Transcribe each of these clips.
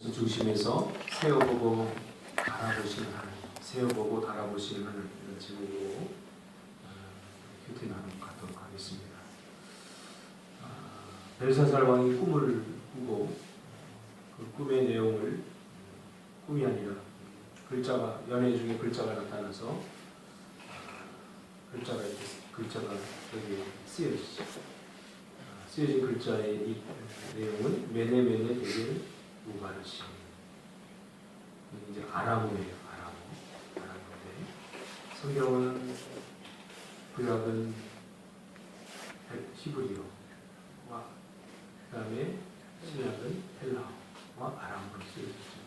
중심에서 세어보고 달아보시는 하나님, 세어보고 달아보시는 하나님, 이런 제목으로 큐티 나눔 갖도록 하겠습니다. 벨사살 왕이 꿈을 꾸고 그 꿈의 내용을 꿈이 아니라 글자가, 연애 중에 글자가 나타나서 글자가 여기 쓰여지죠. 쓰여진 글자의 이 내용은 메네메네 데겔 우바르시, 이제 아람어예요. 아람어인데 성경은 구약은 히브리어와 그다음에 신약은 헬라어와 아람어로 쓰여졌죠.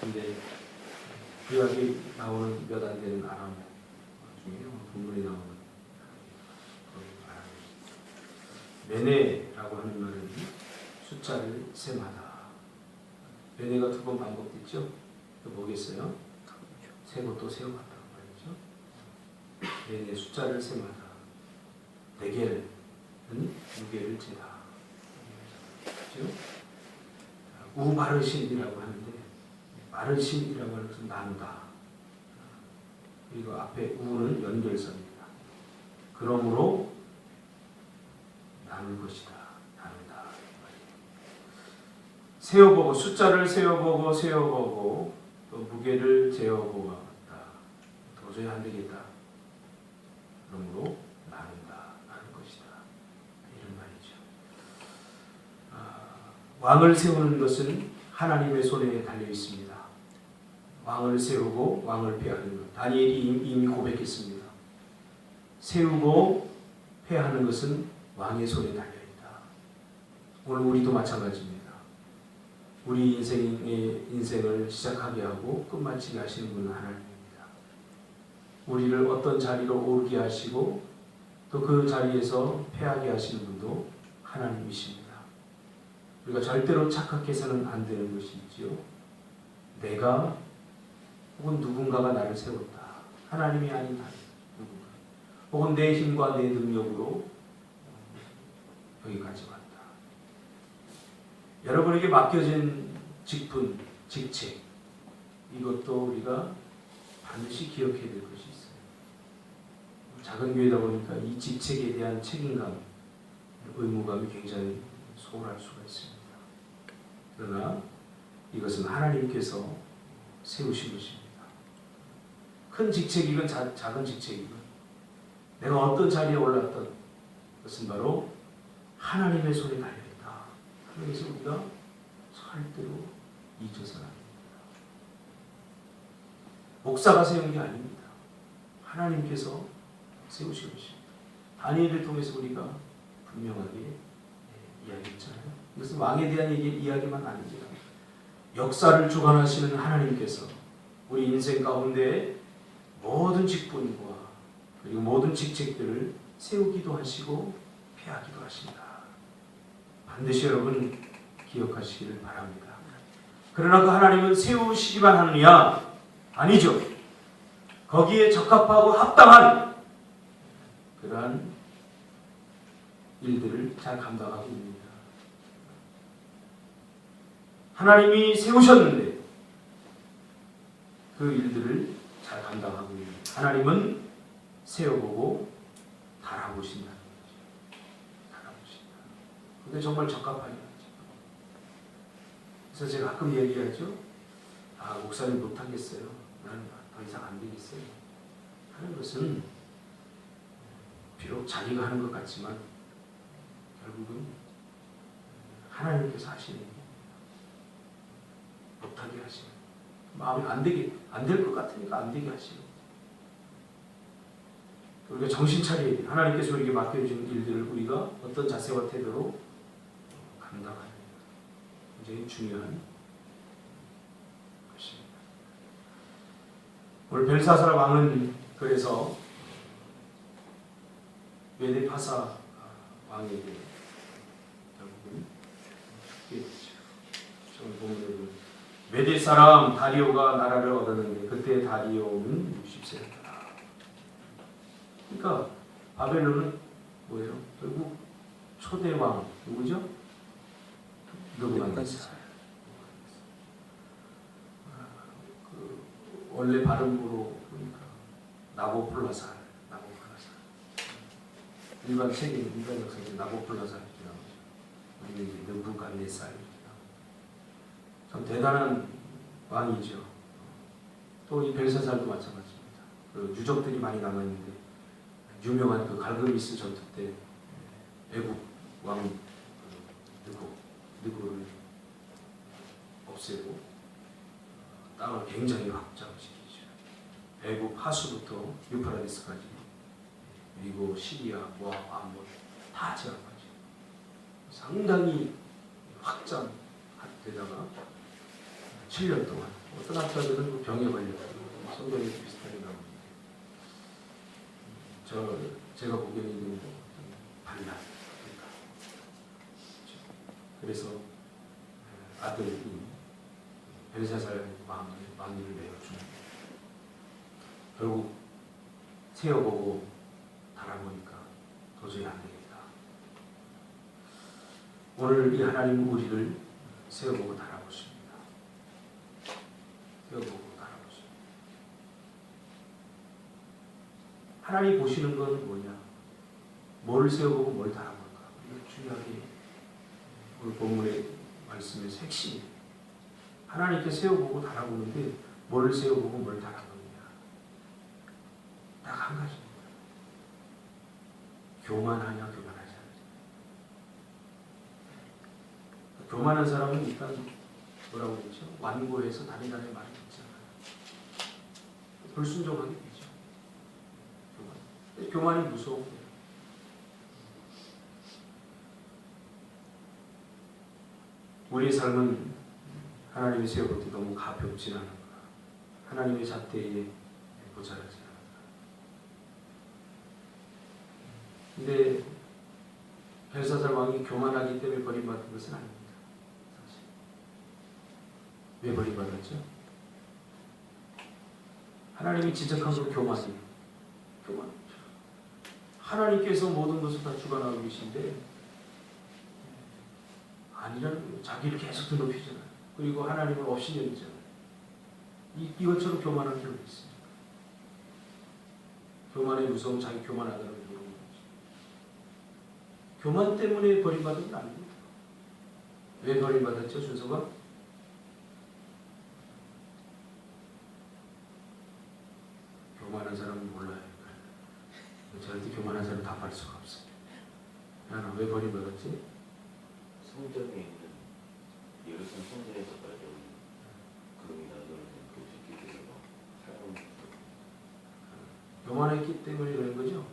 근데 구약에 나오는 몇 안 되는 아람어 중에 본문에 나오는 메네라고 하는 말은 숫자를 셈하다. 메네가 두 번 반복됐죠? 또 뭐겠어요? 세고 또 세어갔다고 말이죠. 메네 숫자를 셈하다. 데겔은 무게를 재다. 그렇죠? 우바르신이라고 하는데 바르신이라고 하는 것은 나누다. 그리고 앞에 우는 연결선입니다. 그러므로 나눌 것이다. 나누다. 세어보고, 숫자를 세어보고 또 무게를 재어보았다. 도저히 안 되겠다. 그러므로 나눌 것이다. 이런 말이죠. 왕을 세우는 것은 하나님의 손에 달려 있습니다. 왕을 세우고 왕을 폐하는 것. 다니엘이 이미 고백했습니다. 세우고 폐하는 것은 왕의 손에 달려있다. 오늘 우리도 마찬가지입니다. 우리 인생을 시작하게 하고 끝마치게 하시는 분은 하나님입니다. 우리를 어떤 자리로 오르게 하시고 또 그 자리에서 패하게 하시는 분도 하나님이십니다. 우리가 절대로 착각해서는 안 되는 것이 있지요. 내가 혹은 누군가가 나를 세웠다. 하나님이 아닌 누군가. 혹은 내 힘과 내 능력으로 여기까지 왔다. 여러분에게 맡겨진 직분, 직책, 이것도 우리가 반드시 기억해야 될 것이 있어요. 작은 교회다 보니까 이 직책에 대한 책임감, 의무감이 굉장히 소홀할 수가 있습니다. 그러나 이것은 하나님께서 세우신 것입니다. 큰 직책이건 작은 직책이건 내가 어떤 자리에 올랐던 것은 바로 하나님의 손에 달려있다. 그래서 우리가 절대로 잊어서는 안 됩니다. 목사가 세운 게 아닙니다. 하나님께서 세우신 것입니다. 다니엘을 통해서 우리가 분명하게 이야기했잖아요. 이것은 왕에 대한 이야기만 아닙니다. 역사를 주관하시는 하나님께서 우리 인생 가운데 모든 직분과 그리고 모든 직책들을 세우기도 하시고 폐하기도 하신다. 반드시 여러분 기억하시기를 바랍니다. 그러나 그 하나님은 세우시기만 하느냐? 아니죠. 거기에 적합하고 합당한 그러한 일들을 잘 감당하고 있습니다. 하나님이 세우셨는데 그 일들을 잘 감당하고 있습니다. 하나님은 세워보고 달아보신다는 거죠. 달아보신다. 근데 정말 적합하게 하죠. 그래서 제가 가끔 얘기하죠. 목사님 못하겠어요. 나는 더 이상 안 되겠어요. 하는 것은 비록 자기가 하는 것 같지만 결국은 하나님께서 하시는 거예요. 못하게 하시는 마음이 안 될 것 같으니까 안 되게 하시는 우리가 정신 차려야 돼요. 하나님께서 우리에게 맡겨주신 일들을 우리가 어떤 자세와 태도로 감당하는 굉장히 중요한 것입니다. 오늘 벨사살 왕은 그래서 메데파사 왕에게 결국은 죽게 되죠. 저는 보면 메데 사람 다리오가 나라를 얻었는데 그때 다리오는 60세였다. 그러니까 바벨론은 뭐예요? 결국 초대 왕 누구죠? 느부갓네살. 원래 발음으로 보니까 나보폴라살. 일반 책에 일반 역사에 나보폴라살 이렇게 나오죠. 우리는 이제 느부갓네살 이렇게 나오죠. 참 대단한 왕이죠. 또 이 벨사살도 마찬가지입니다. 그 유적들이 많이 남아 있는데 유명한 그 갈그미스 전투 때 애국 왕 느고를 없애고 땅을 굉장히 확장시키죠. 애국 하수부터 유프라디스까지 그리고 시리아, 모압, 암몬 다 제압하죠. 상당히 확장되다가 7년 동안 어떤 학자들은 병에 걸렸고 성경에 비슷하게 나오는데 제가 보기에는 이건 반란. 그래서 아들이 벨사살 왕위를 내어줍니다. 결국 세어보고 달아보니까 도저히 안 되겠다. 오늘 이 하나님은 우리를 세어보고 달아보십니다. 세어보고 달아보십니다. 하나님 보시는 건 뭐냐? 뭘 세어보고 뭘 달아볼까? 이거 중요하게 오늘 본문의 말씀에서 핵심이 하나님께 세워보고 달아보는데 뭘 세워보고 뭘 달아보느냐. 딱 한 가지입니다. 교만하냐 교만하지 않냐. 교만한 사람은 일단 뭐라고 그랬죠? 완고해서 다니다는 말이 있잖아요. 불순종하게 되죠. 교만이 무서운 거예요. 우리의 삶은 하나님이 세워볼 때 너무 가볍진 않은가. 하나님의 잣대에 모자라지 않은가. 근데 벨사살 왕이 교만하기 때문에 버림받은 것은 아닙니다. 사실. 왜 버림받았죠? 하나님이 지적한 건 교만이에요. 교만. 하나님께서 모든 것을 다 주관하고 계신데 아니라는 자기를 계속 드높이잖아요. 그리고 하나님을 없이 여기잖아요. 이것처럼 교만한 게 어디 있습니까? 교만의 무서움, 자기 교만하다는 게 모르는 거죠. 교만 때문에 버림받은 건 아닙니다. 왜 버림받았죠, 준서가? 교만한 사람은 몰라요. 절대 교만한 사람 답할 수가 없어요. 야, 왜 버림받았지? 성전에 있는 예루살렘 성전에서 가져온 금이나 교식기들을 사용하는 교만했기 때문에 그런 거죠?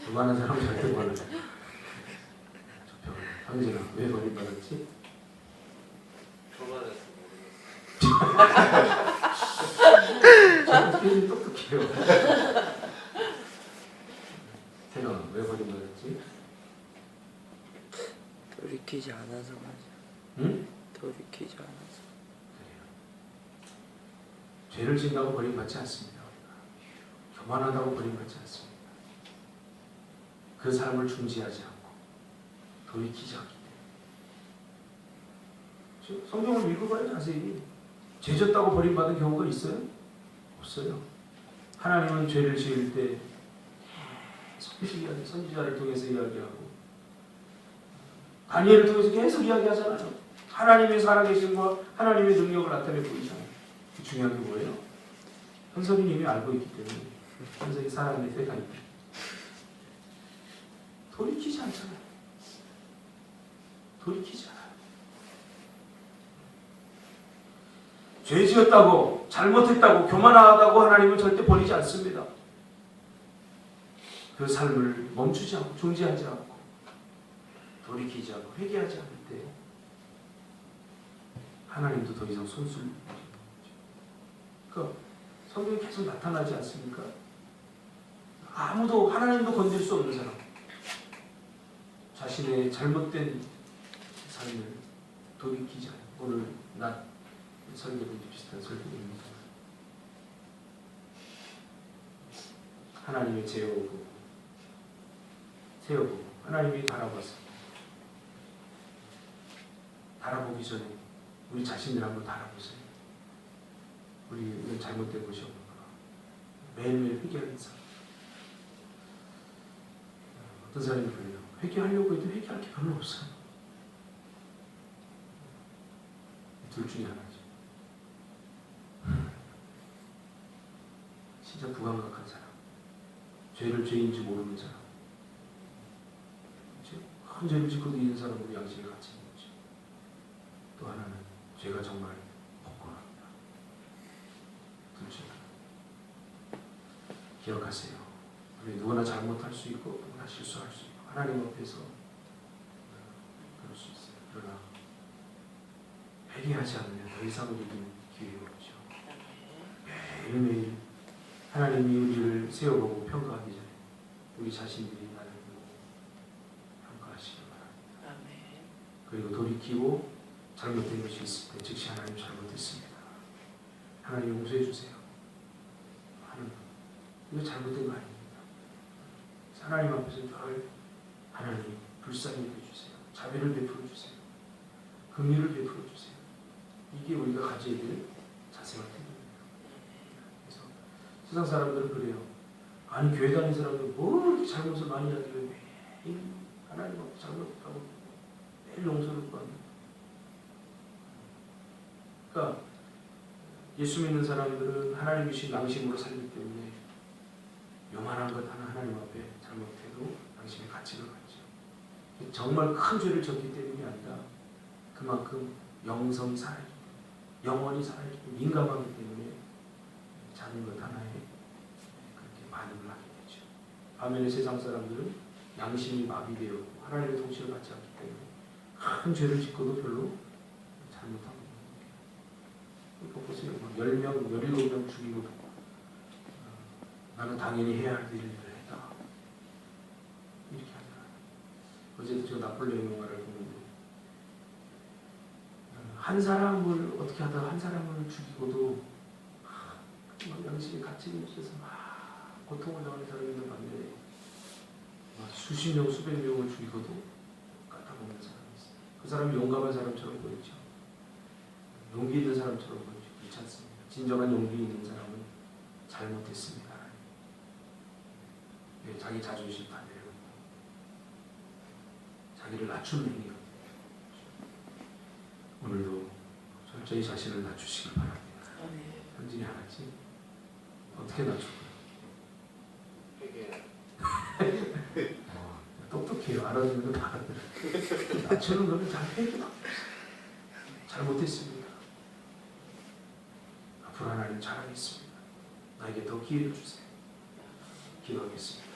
교만한 사람은 절대 버려요. 황진아, 왜 버림받았지? 교만해서 저는 굉장히 똑똑해요. 태가 왜 버림받았지? 돌이키지 않아서 맞아. 응? 돌이키지 않아서. 그래요. 죄를 진다고 버림받지 않습니다. 교만하다고 버림받지 않습니다. 그 삶을 중지하지 않고 돌이키지 않기 때문에. 성경을 읽어봐요, 자세히. 죄졌다고 버림받은 경우가 있어요? 없어요. 하나님은 죄를 지을 때 선지자를 통해서 이야기하고 다니엘을 통해서 계속 이야기하잖아요. 하나님의 살아계심과 하나님의 능력을 나타내 보이잖아요. 중요한 게 뭐예요? 현석이 이미 알고 있기 때문에 현석이 사람의 때가 있다. 돌이키지 않잖아요. 돌이키지 않아요. 죄 지었다고 잘못했다고 교만하다고 하나님은 절대 버리지 않습니다. 그 삶을 멈추지 않고 중지하지 않고 돌이키지 않고 회개하지 않을 때 하나님도 더 이상 손쓸 그러니까 성경에 계속 나타나지 않습니까? 아무도 하나님도 건질 수 없는 사람 자신의 잘못된 삶을 돌이키지 않고 오늘 낮 설교도 비슷한 설교입니다. 하나님의 세워보고 하나님이 바라봤습니다. 바라보기 전에 우리 자신을 한번 바라보세요. 우리는 잘못된 것이 없는가. 매일매일 회개하는 사람. 어떤 사람이 그래요. 회개하려고 해도 회개할 게 별로 없어요. 둘 중에 하나죠. 진짜 부감각한 사람. 죄를 죄인지 모르는 사람. 큰 죄를 짓고도 있는 사람으로 양심이 갇혀 있는 거죠. 또 하나는 죄가 정말 복권합니다. 둘 중에 하나. 기억하세요. 우리 누구나 잘못할 수 있고 누구나 실수할 수 있고 하나님 앞에서 그럴 수 있어요. 그러나 회개하지 않으면 더 이상 우리는 기회가 없죠. 매일매일 하나님이 우리를 세워보고 평가하기 전에 우리 자신들이 나를 보고 평가하시기 바랍니다. 그리고 돌이키고 잘못된 것이 있을 때 즉시 하나님 잘못했습니다. 하나님 용서해 주세요. 하는 이거 잘못된 거 아닙니다. 하나님 앞에서 늘 하나님 불쌍히 여겨주세요. 자비를 베풀어 주세요. 긍휼을 베풀어 주세요. 이게 우리가 가져야 될 자세가 됩니다. 그래서 세상 사람들은 그래요. 아니 교회 다니는 사람들은 뭘 이렇게 잘못을 많이 하길래 매일 하나님 앞에 잘못하고 매일 용서를 구합니다. 그러니까 예수 믿는 사람들은 하나님 주신 양심으로 살기 때문에 요만한 것 하나 하나님 앞에 잘못해도 양심의 가치를 갖죠. 정말 큰 죄를 졌기 때문이 아니라 그만큼 영성이 살아있고 영원히 살아있고 민감하기 때문에 작은 것 하나에 그렇게 반응을 하게 되죠. 반면에 세상 사람들은 양심이 마비되었고 하나님의 통치를 받지 않기 때문에 큰 죄를 짓고도 별로 잘못하고 있는 거예요. 보세요. 10명, 17명 죽이고 나는 당연히 해야 할 일을 했다. 이렇게 하잖아요. 어제도 제가 나폴레옹 영화를 보는데 한 사람을 어떻게 하다가 한 사람을 죽이고도 막 양심이 갇히는 곳에서 막 고통을 당하는 사람이 있는 반면에 수십 명, 수백 명을 죽이고도 까딱없는 사람이 있어요. 그 사람이 용감한 사람처럼 보이죠. 용기 있는 사람처럼 보이죠. 그렇지 않습니다. 진정한 용기 있는 사람은 잘못했습니다. 자기 자존심 다 내려놓고 자기를 낮추는 행위가 오늘도 철저히 자신을 낮추시길 바랍니다. 현진이 알았지? 어떻게 낮출까요? 똑똑해요. 알아듣는 건 알아들어요. 낮추는 거는 잘 회개가 잘못했습니다. 앞으로 하나님 잘하겠습니다. 나에게 더 기회를 주세요. 기도하겠습니다.